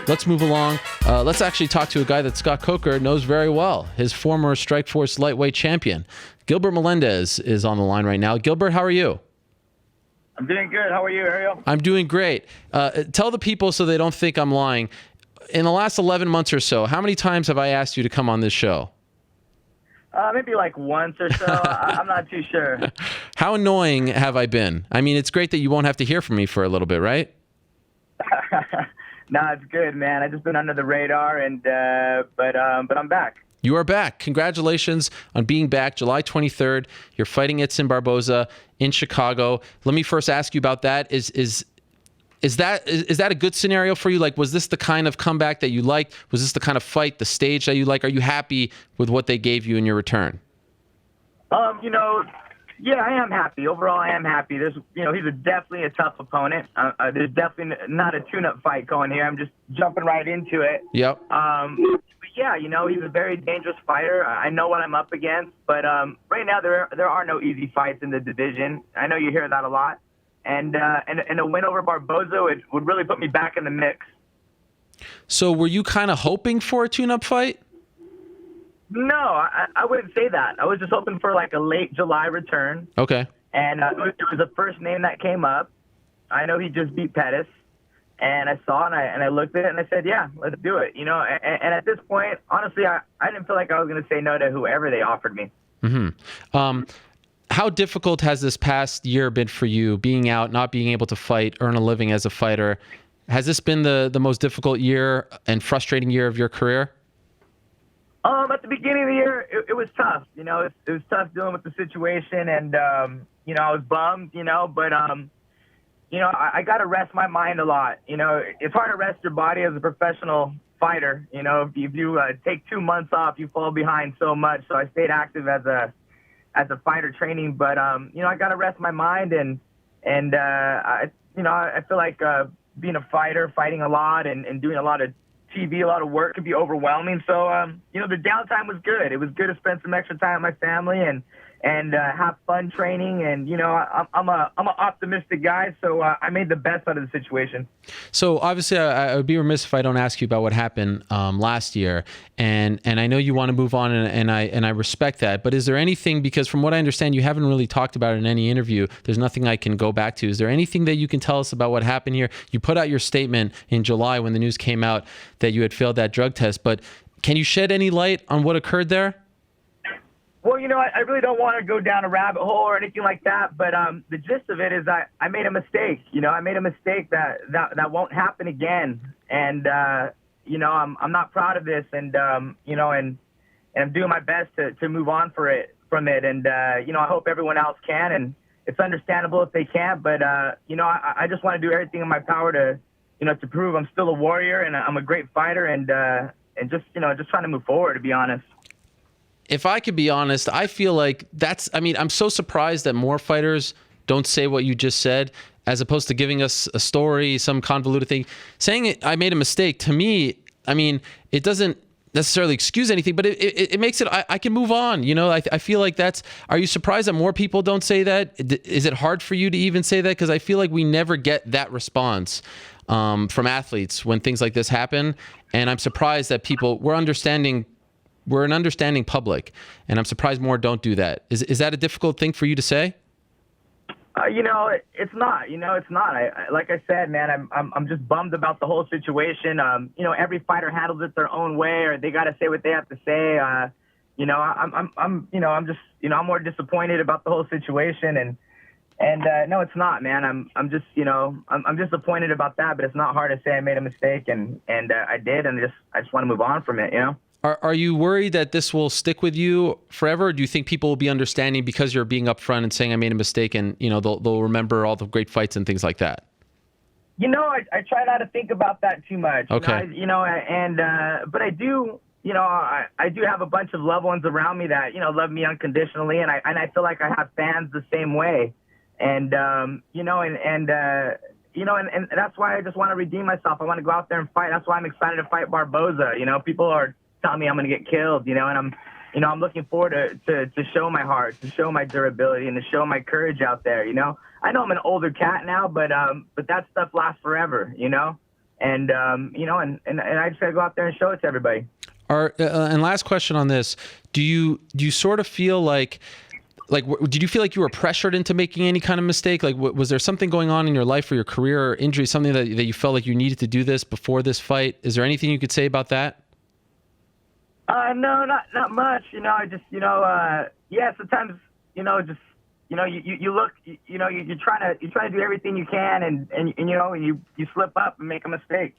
let's move along. Let's actually talk to a guy that Scott Coker knows very well, his former Strikeforce lightweight champion. Gilbert Melendez is on the line right now. Gilbert, how are you? I'm doing good. How are you, Ariel? I'm doing great. Tell the people so they don't think I'm lying. In the last 11 months or so, how many times have I asked you to come on this show? Maybe like once or so. I'm not too sure. How annoying have I been? I mean, it's great that you won't have to hear from me for a little bit, right? No, it's good, man. I've just been under the radar, but I'm back. You are back. Congratulations on being back. July 23rd, you're fighting Edson Barboza in Chicago. Let me first ask you about that. Is that a good scenario for you? Like, was this the kind of comeback that you liked? Was this the kind of fight, the stage that you like? Are you happy with what they gave you in your return? Yeah, I am happy. Overall, I am happy. He's definitely a tough opponent. There's definitely not a tune-up fight going here. I'm just jumping right into it. Yep. But yeah, he's a very dangerous fighter. I know what I'm up against, but right now there are no easy fights in the division. I know you hear that a lot. And a win over Barboza would really put me back in the mix. So were you kind of hoping for a tune-up fight? No, I wouldn't say that. I was just hoping for like a late July return. Okay. And it was the first name that came up. I know he just beat Pettis. And I saw it, and I looked at it, and I said, yeah, let's do it. And at this point, honestly, I didn't feel like I was going to say no to whoever they offered me. Mm-hmm. How difficult has this past year been for you, being out, not being able to fight, earn a living as a fighter? Has this been the most difficult year and frustrating year of your career? At the beginning of the year, it was tough. It was tough dealing with the situation, and I was bummed. But I got to rest my mind a lot. It's hard to rest your body as a professional fighter. If you take 2 months off, you fall behind so much. So I stayed active as a fighter training, but I got to rest my mind, and I feel like being a fighter, fighting a lot, and doing a lot of TV, a lot of work can be overwhelming. So the downtime was good. It was good to spend some extra time with my family and have fun training. And I'm an optimistic guy, so I made the best out of the situation. So obviously, I would be remiss if I don't ask you about what happened last year. And I know you want to move on, and I respect that. But is there anything, because from what I understand, you haven't really talked about it in any interview. There's nothing I can go back to. Is there anything that you can tell us about what happened here? You put out your statement in July when the news came out that you had failed that drug test. But can you shed any light on what occurred there? Well, I really don't want to go down a rabbit hole or anything like that, but the gist of it is I made a mistake. I made a mistake that won't happen again, and I'm not proud of this, and and I'm doing my best to move on from it, and I hope everyone else can, and it's understandable if they can't, but I just want to do everything in my power to prove I'm still a warrior and I'm a great fighter, and just trying to move forward, to be honest. If I could be honest, I feel like I'm so surprised that more fighters don't say what you just said, as opposed to giving us a story, some convoluted thing. Saying I made a mistake, to me, it doesn't necessarily excuse anything, but it makes it, I can move on. I feel like are you surprised that more people don't say that? Is it hard for you to even say that? Because I feel like we never get that response from athletes when things like this happen. And I'm surprised that we're an understanding public, and I'm surprised more don't do that. Is that a difficult thing for you to say? It's not. It's not. Like I said, man, I'm just bummed about the whole situation. Every fighter handles it their own way, or they got to say what they have to say. I'm more disappointed about the whole situation, and no, it's not, man. I'm disappointed about that, but it's not hard to say I made a mistake, and I did, and I just want to move on from it. Are you worried that this will stick with you forever? Or do you think people will be understanding because you're being upfront and saying I made a mistake, and they'll remember all the great fights and things like that? I try not to think about that too much. Okay. But I do. I do have a bunch of loved ones around me that love me unconditionally, and I feel like I have fans the same way, and that's why I just want to redeem myself. I want to go out there and fight. That's why I'm excited to fight Barboza. People are telling me I'm going to get killed, and I'm looking forward to show my heart, to show my durability, and to show my courage out there. I know I'm an older cat now, but that stuff lasts forever. and I just gotta go out there and show it to everybody. And last question on this: Do you sort of feel like did you feel like you were pressured into making any kind of mistake? Like, was there something going on in your life or your career or injury, something that you felt like you needed to do this before this fight? Is there anything you could say about that? No, not much. I just, yeah, sometimes, just, you look, you're trying to do everything you can, and you slip up and make a mistake,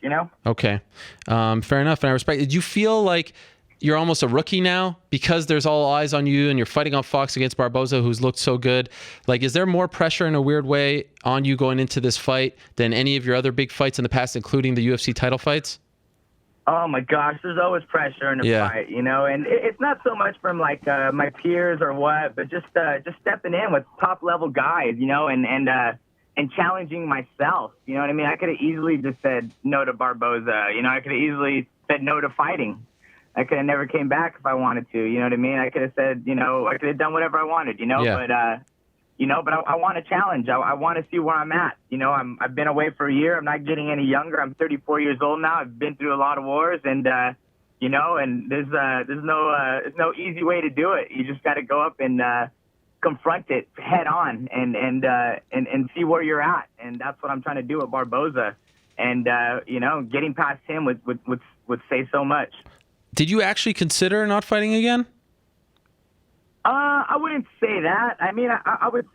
Okay. Fair enough. And I respect it. Did you feel like you're almost a rookie now because there's all eyes on you and you're fighting on Fox against Barboza, who's looked so good? Like, is there more pressure in a weird way on you going into this fight than any of your other big fights in the past, including the UFC title fights? Oh my gosh, there's always pressure in a fight, and it's not so much from like my peers or what, but just stepping in with top level guys, and challenging myself. You know what I mean? I could have easily just said no to Barboza. I could have easily said no to fighting. I could have never came back if I wanted to. You know what I mean? I could have said, I could have done whatever I wanted. Yeah. But I want to challenge. I want to see where I'm at. I've been away for a year. I'm not getting any younger. I'm 34 years old now. I've been through a lot of wars, and and there's no easy way to do it. You just got to go up and confront it head on, and see where you're at. And that's what I'm trying to do with Barboza. And getting past him would say so much. Did you actually consider not fighting again? I wouldn't say that. I mean, I would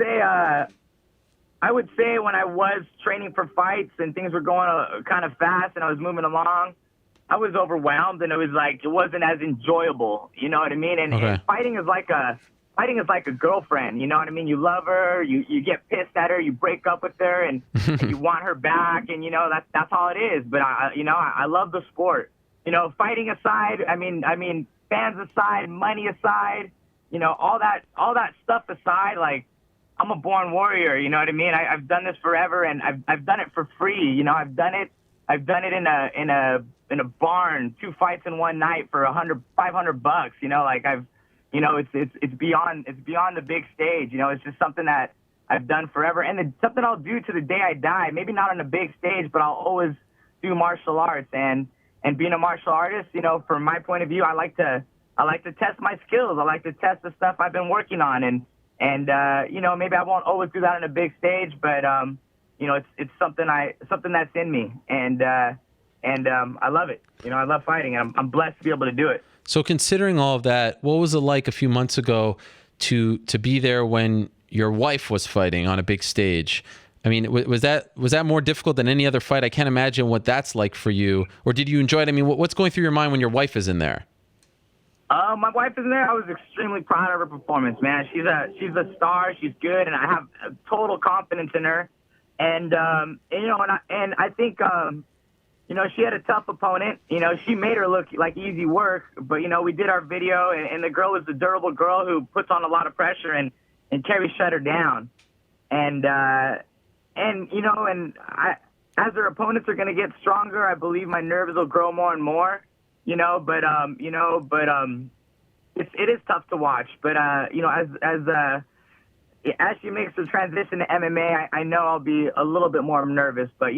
say when I was training for fights and things were going kind of fast and I was moving along, I was overwhelmed, and it wasn't as enjoyable. You know what I mean? And fighting is like a girlfriend. You know what I mean? You love her, you get pissed at her, you break up with her, and you want her back, and that's all it is. But I love the sport. Fighting aside, I mean, fans aside, money aside, all that stuff aside, like, I'm a born warrior. You know what I mean? I've done this forever, and I've done it for free. I've done it in a barn, 2 fights in one night for $500. It's beyond the big stage. It's just something that I've done forever, and it's something I'll do to the day I die. Maybe not on a big stage, but I'll always do martial arts. And being a martial artist, from my point of view, I like to test my skills. I like to test the stuff I've been working on, and maybe I won't always do that on a big stage, but it's something that's in me, and I love it. I love fighting, and I'm blessed to be able to do it. So, considering all of that, what was it like a few months ago to be there when your wife was fighting on a big stage? I mean, was that more difficult than any other fight? I can't imagine what that's like for you. Or did you enjoy it? I mean, what's going through your mind when your wife is in there? My wife is in there. I was extremely proud of her performance, man. She's a star. She's good, and I have total confidence in her. And I think she had a tough opponent. She made her look like easy work, but we did our video, and the girl was a durable girl who puts on a lot of pressure, and Kerry shut her down. As her opponents are going to get stronger, I believe my nerves will grow more and more. It is tough to watch. But as she makes the transition to MMA, I know I'll be a little bit more nervous. But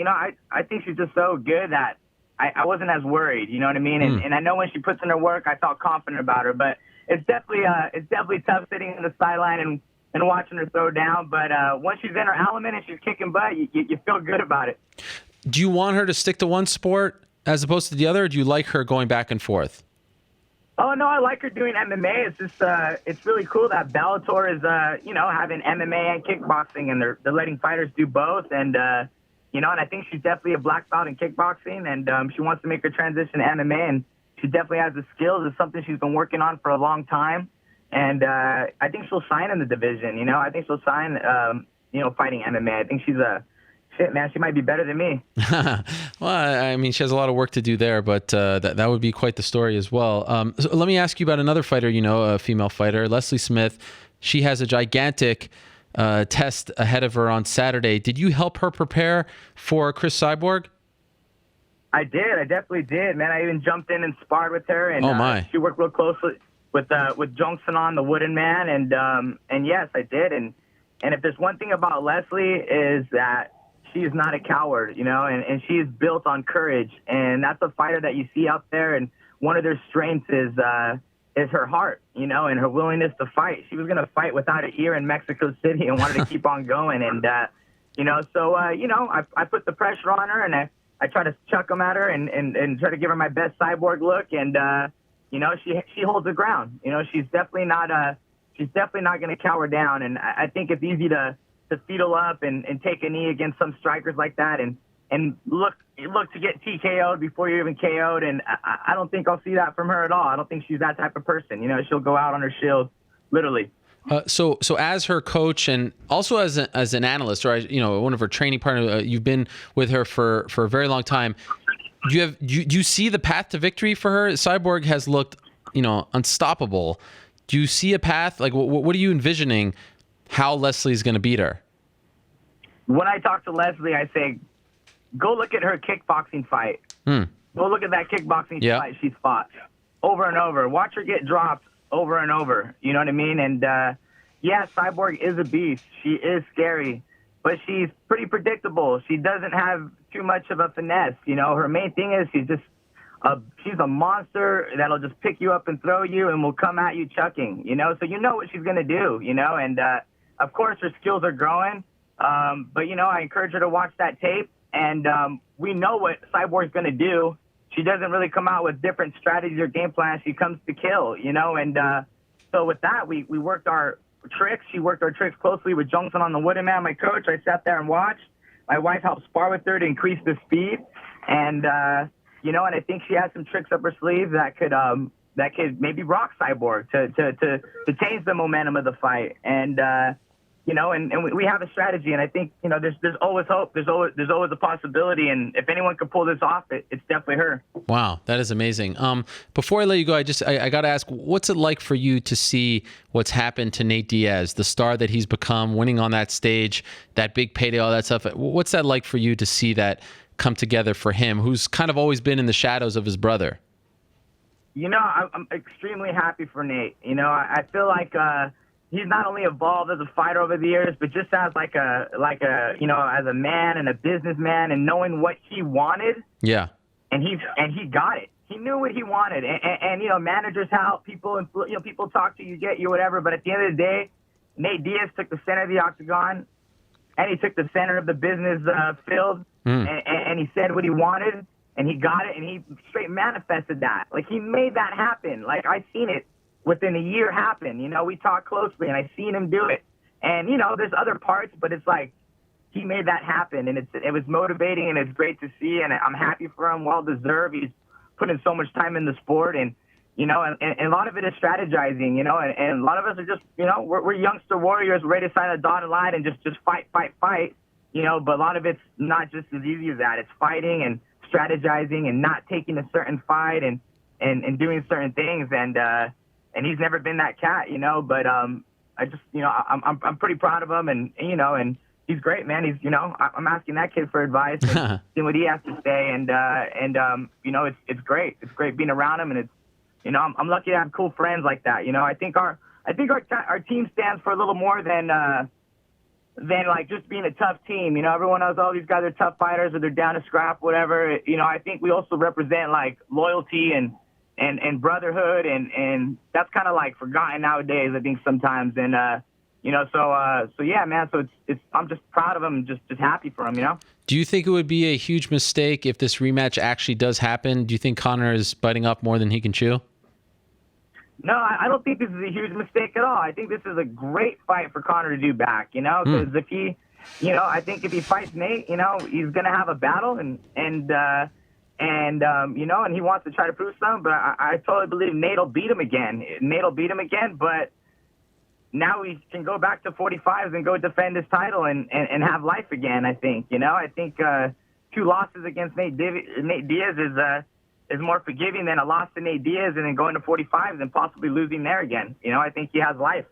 I think she's just so good that I wasn't as worried. You know what I mean? And I know when she puts in her work, I felt confident about her. But it's definitely tough sitting in the sideline and watching her throw down. But once she's in her element and she's kicking butt, you feel good about it. Do you want her to stick to one sport as opposed to the other, or do you like her going back and forth? Oh, no, I like her doing MMA. It's just, it's really cool that Bellator is, having MMA and kickboxing, and they're letting fighters do both. And, and I think she's definitely a black belt in kickboxing, and she wants to make her transition to MMA, and she definitely has the skills. It's something she's been working on for a long time. And I think she'll sign in the division, I think she'll sign, fighting MMA. I think she's shit, man, she might be better than me. Well, I mean, she has a lot of work to do there, but that would be quite the story as well. So let me ask you about another fighter, a female fighter, Leslie Smith. She has a gigantic test ahead of her on Saturday. Did you help her prepare for Chris Cyborg? I did. I definitely did, man. I even jumped in and sparred with her, and she worked real closely with Jong Sanon, the Wooden Man, and yes, I did. And if there's one thing about Leslie is that she is not a coward, and she is built on courage. And that's a fighter that you see out there. And one of their strengths is her heart, and her willingness to fight. She was going to fight without an ear in Mexico City and wanted to keep on going. And, I put the pressure on her, and I try to chuck them at her and try to give her my best cyborg look. And, she holds her ground. She's definitely not going to cower down. And I think it's easy to fetal up and take a knee against some strikers like that and look to get TKO'd before you're even KO'd. And I don't think I'll see that from her at all. I don't think she's that type of person. She'll go out on her shield, literally. So as her coach and also as an analyst, or one of her training partners, you've been with her for a very long time. Do you see the path to victory for her? Cyborg has looked, unstoppable. Do you see a path? Like, what are you envisioning? How Leslie's going to beat her? When I talk to Leslie, I say, go look at her kickboxing fight. Go look at that kickboxing fight she's fought over and over. Watch her get dropped over and over. You know what I mean? And, Cyborg is a beast. She is scary, but she's pretty predictable. She doesn't have too much of a finesse. Her main thing is she's a monster that'll just pick you up and throw you and will come at you chucking, so you know what she's going to do, and of course her skills are growing. But I encourage her to watch that tape, and we know what Cyborg's going to do. She doesn't really come out with different strategies or game plans. She comes to kill, and so with that, we worked our tricks. She worked our tricks closely with Johnson on the wooden man, my coach. I sat there and watched. My wife helped spar with her to increase the speed, and and I think she has some tricks up her sleeve that could maybe rock Cyborg to change the momentum of the fight. And and we have a strategy, and I think there's always hope. There's always a possibility, and if anyone can pull this off, it's definitely her. Wow, that is amazing. Before I let you go, I got to ask, what's it like for you to see what's happened to Nate Diaz, the star that he's become, winning on that stage, that big payday, all that stuff? What's that like for you to see that come together for him, who's kind of always been in the shadows of his brother? I'm extremely happy for Nate. I feel like he's not only evolved as a fighter over the years, but just as like a as a man and a businessman, and knowing what he wanted. Yeah. And he got it. He knew what he wanted, and managers help people, and people talk to you, get you, whatever. But at the end of the day, Nate Diaz took the center of the octagon, and he took the center of the business field, and he said what he wanted, and he got it, and he straight manifested that. Like, he made that happen. Like, I seen it within a year happen. We talked closely, and I seen him do it. And, there's other parts, but it's like he made that happen, and it was motivating, and it's great to see, and I'm happy for him, well-deserved. He's putting so much time in the sport, and, and a lot of it is strategizing, and a lot of us are just, we're youngster warriors ready to sign a dotted line and just fight. But a lot of it's not just as easy as that. It's fighting and strategizing and not taking a certain fight and doing certain things. And he's never been that cat, but I just, I'm pretty proud of him, and he's great, man. He's, I'm asking that kid for advice and seeing what he has to say. And it's great. It's great being around him. And it's, I'm lucky to have cool friends like that. I think our team stands for a little more than like just being a tough team. Everyone knows, oh, these guys are tough fighters, or they're down to scrap, whatever. I think we also represent like loyalty and brotherhood, and that's kind of like forgotten nowadays, I think, sometimes. And so yeah, man. So it's I'm just proud of him, and just happy for him. Do you think it would be a huge mistake if this rematch actually does happen? Do you think Conor is biting off more than he can chew? No, I don't think this is a huge mistake at all. I think this is a great fight for Conor to do back, because if he, I think if he fights Nate, he's going to have a battle, and he wants to try to prove something, but I totally believe Nate will beat him again. But now he can go back to 45s and go defend his title and have life again, I think. I think 2 losses against Nate Diaz is more forgiving than a loss to Nate Diaz and then going to 45s and possibly losing there again. I think he has life.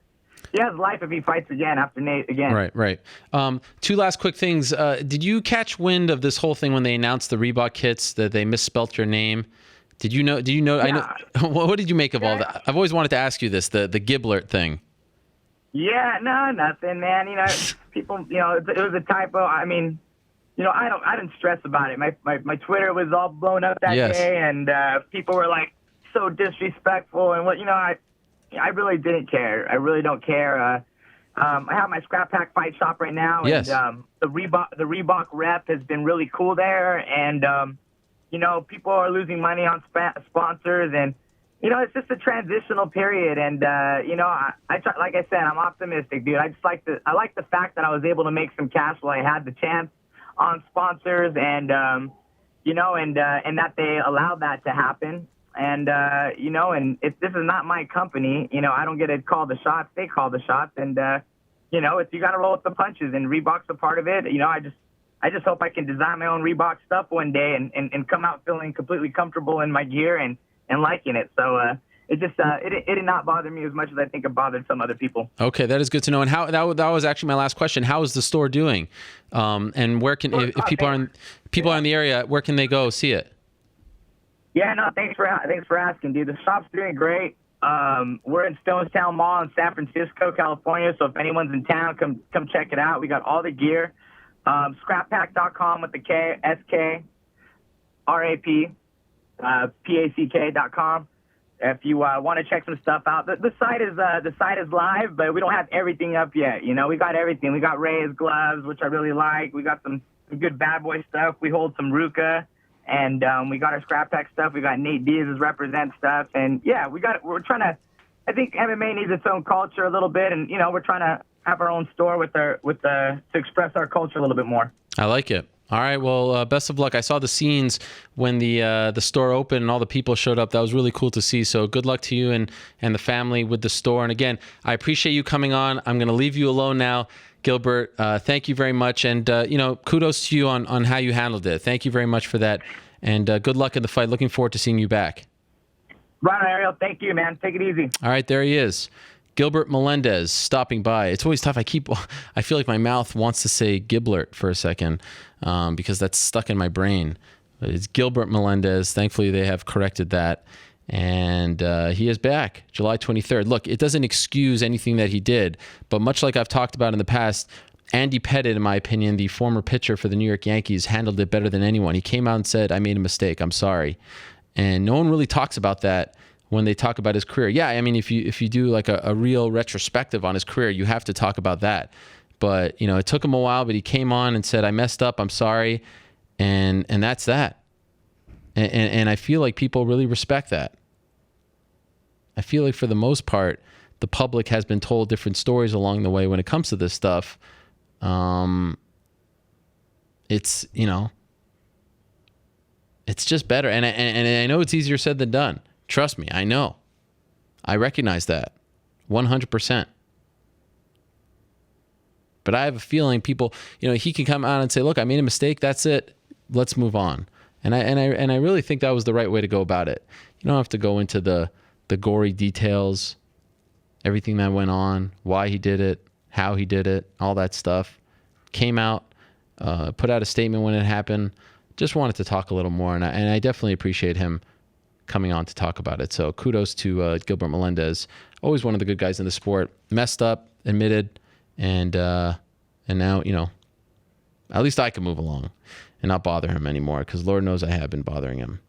He has life if he fights again after Nate again. Right. 2 last quick things. Did you catch wind of this whole thing when they announced the Reebok kits, that they misspelt your name? Did you know? Yeah. I know. What did you make of all that? I've always wanted to ask you this, the Gilbert thing. Yeah, no, nothing, man. People, it was a typo. I mean, I didn't stress about it. My Twitter was all blown up that Yes. day, and people were like so disrespectful, and I really didn't care. I really don't care. I have my Scrap Pack Fight Shop right now, Yes. and the Reebok rep has been really cool there, and people are losing money on sponsors, and it's just a transitional period, and I try, like I said, I'm optimistic, dude. I like the fact that I was able to make some cash while I had the chance on sponsors, and and that they allowed that to happen. And, and if this is not my company, I don't get to call the shots. They call the shots. And, you got to roll with the punches, and Reebok's a part of it. I just hope I can design my own Reebok stuff one day and come out feeling completely comfortable in my gear and liking it. So, it did not bother me as much as I think it bothered some other people. Okay, that is good to know. And how that was actually my last question. How is the store doing? And where can if people are in the area, where can they go see it? Yeah, no, thanks for asking, dude. The shop's doing great. We're in Stonestown Mall in San Francisco, California. So if anyone's in town, come check it out. We got all the gear. Scrappack.com with the K, SKRAP, PACK.com. If you want to check some stuff out, the site is live, but we don't have everything up yet. We got everything. We got Ray's gloves, which I really like. We got some good bad boy stuff. We hold some Ruka. And we got our Scrap Pack stuff. We got Nate Diaz's represent stuff, and yeah, we're trying to. I think MMA needs its own culture a little bit, and we're trying to have our own store to express our culture a little bit more. I like it. All right. Well, best of luck. I saw the scenes when the store opened and all the people showed up. That was really cool to see. So good luck to you and the family with the store. And again, I appreciate you coming on. I'm going to leave you alone now. Gilbert, thank you very much. And, kudos to you on how you handled it. Thank you very much for that. And good luck in the fight. Looking forward to seeing you back. Right on, Ariel. Thank you, man. Take it easy. All right, there he is. Gilbert Melendez stopping by. It's always tough. I feel like my mouth wants to say Giblert for a second because that's stuck in my brain. But it's Gilbert Melendez. Thankfully, they have corrected that. And he is back July 23rd. Look, it doesn't excuse anything that he did, but much like I've talked about in the past, Andy Pettitte, in my opinion, the former pitcher for the New York Yankees, handled it better than anyone. He came out and said, I made a mistake. I'm sorry. And no one really talks about that when they talk about his career. Yeah, I mean, if you do like a real retrospective on his career, you have to talk about that. But, it took him a while, but he came on and said, I messed up. I'm sorry. And that's that. And I feel like people really respect that. I feel like for the most part, the public has been told different stories along the way when it comes to this stuff. It's, it's just better. And I know it's easier said than done. Trust me, I know. I recognize that 100%. But I have a feeling people, he can come out and say, look, I made a mistake. That's it. Let's move on. And I really think that was the right way to go about it. You don't have to go into the gory details, everything that went on, why he did it, how he did it, all that stuff. Came out, put out a statement when it happened. Just wanted to talk a little more, and I definitely appreciate him coming on to talk about it. So kudos to Gilbert Melendez, always one of the good guys in the sport. Messed up, admitted, and now at least I can move along and not bother him anymore, because Lord knows I have been bothering him.